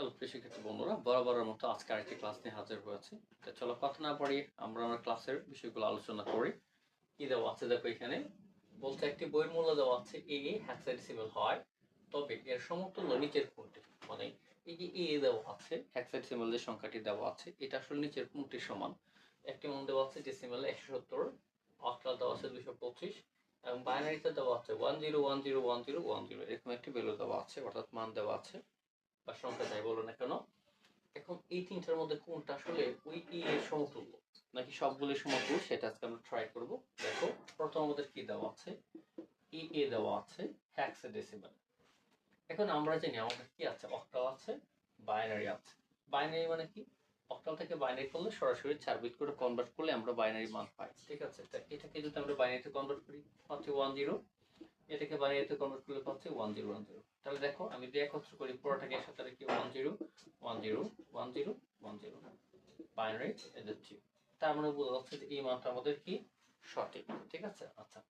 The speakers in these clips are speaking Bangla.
হ্যালো প্রিয় শিক্ষার্থী বন্ধুরা, বরাবরের মতো আজকে আরেকটি ক্লাস নিয়ে হাজির হয়েছি। তো চলো কথা না বাড়িয়ে আমরা আমার ক্লাসের বিষয়গুলো আলোচনা করি। কি দেওয়া আছে দেখো, এখানে বলতে একটি বইয়ের মূল্য দেওয়া আছে এ হেক্সাডেসিমাল হয়, তবে এর সমতুল্য নিচের কোনটি। মানে এই যে এ দেওয়া আছে, হেক্সাডেসিমাল যে সংখ্যাটি দেওয়া আছে এটা আসলে নিচের কোনটির সমান। একটি মান দেওয়া আছে ডেসিমালে 170, অক্টাল দেওয়া আছে 225 এবং বাইনারিতে দেওয়া আছে 10101010 এরকম একটি ভ্যালু দেওয়া আছে, অর্থাৎ মান দেওয়া আছে বা সংখ্যা যাই বলো না কেন। এখন এই তিনটার মধ্যে কোনটা আসলে ওই ই এর সমতুল্য নাকি সবগুলোর সমতুল্য সেটা আজকে আমরা ট্রাই করব। দেখো প্রথম আমাদের কি দেওয়া আছে, এ দেওয়া আছে হেক্সাডেসিমাল। এখন আমরা জানি আমাদের কি আছে, অক্টাল আছে, বাইনারি আছে। বাইনারি মানে কি, অক্টাল থেকে বাইনারি করলে সরাসরি 4 বিট করে কনভার্ট করলে আমরা বাইনারি মান পাই, ঠিক আছে। তা এটাকে যদি আমরা বাইনারিতে কনভার্ট করি পাচ্ছি 10, এটাকে বাইনারিতে কনভার্ট করলে পাচ্ছি 1010। তাহলে দেখো আমি যদি একত্র করি পুরোটাকে একসাথে রেখে 10101010 বাইনারি এদের ঠিক, তার মানে বোঝা যাচ্ছে যে এই মানটা আমাদের কি সঠিক, ঠিক আছে। আচ্ছা,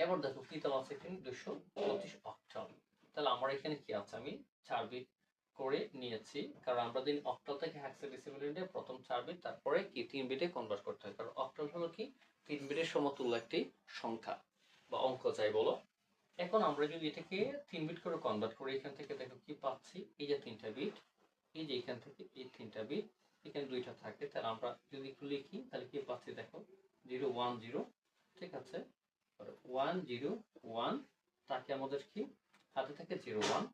এবার দেখো কি দেওয়া আছে এখানে 225 অক্টাল। তাহলে আমার এখানে কি আছে, আমি 4 বিট করে নিয়েছি, কারণ আমরা দিন অক্টাল থেকে হেক্সাডেসিমালে প্রথম 4 বিট, তারপরে কি 3 বিটে কনভার্ট করতে হয়, কারণ অক্টাল হলো কি 3 বিটের সমতুল্য একটি সংখ্যা বা অঙ্ক যাই বলো। এখন আমরা যদি এটাকে 3 বিট করে কনভার্ট করি, এখান থেকে দেখো কি পাচ্ছি, এই যে 3টা বিট, এই যে এখান থেকে এই 3টা বিট, এখানে 2টা থাকে, তাহলে আমরা যদি একটু লিখি তাহলে কি পাচ্ছি দেখো 010, ঠিক আছে। 101, তাকে আমাদের কি হাতে থাকে 01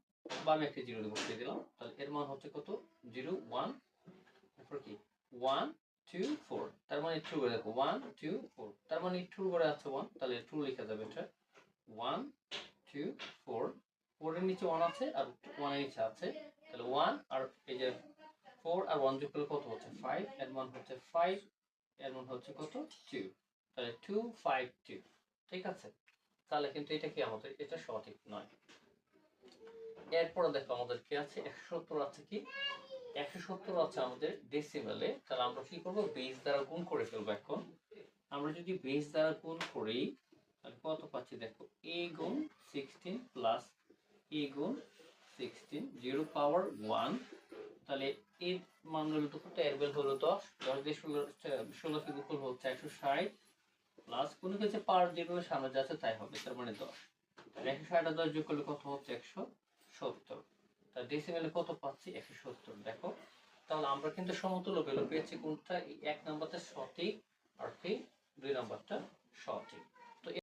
বা আমি একটা 0 বসিয়ে দিলাম, তাহলে এর মান হচ্ছে কত 01, তারপর কি 1 2 4, তার মানে 2 করে দেখো 1 2 4, তার মানে 2 করে আছে 1, তাহলে 2 লেখা যাবে এটা 1 2 4, 4 এর নিচে 1 আছে আর 1 এর নিচে আছে, তাহলে 1 আর এই যে 4 আর 1 যোগ করলে কত হচ্ছে 5, এর মান হচ্ছে 5, এর মান হচ্ছে কত 2, তাহলে 252, ঠিক আছে। তাহলে কিন্তু এটা কি আমাদের এটা সঠিক নয়। এরপরে দেখো আমাদের কি আছে 170 আছে, কি 170 আছে আমাদের ডেসিমেলে, তাহলে আমরা কি করব বেস দ্বারা গুণ করে ফেলবো। এখন আমরা যদি বেস দ্বারা গুণ করি তাহলে কত পাচ্ছি দেখো, a গুণ 16 প্লাস a গুণ 16 0 পাওয়ার 1, তাহলে এর মান হলো কত, এর বেল হলো 10, 10 দিয়ে 16 কে গুণ হচ্ছে 160 প্লাস কোনো কিছু পাওয়ার যেগুলো সামনে যাচ্ছে তাই হবে, তার মানে 10, তাহলে 160 আর 10 যোগ করলে কত হচ্ছে 170, তাহলে ডেসিমেলে কত পাচ্ছি 170। দেখো তাহলে আমরা কিন্তু সমতুল্য ভ্যালু পেয়েছি, কোনটা এই 1 নাম্বারটা সঠিক আর কি 2 নাম্বারটা সঠিক।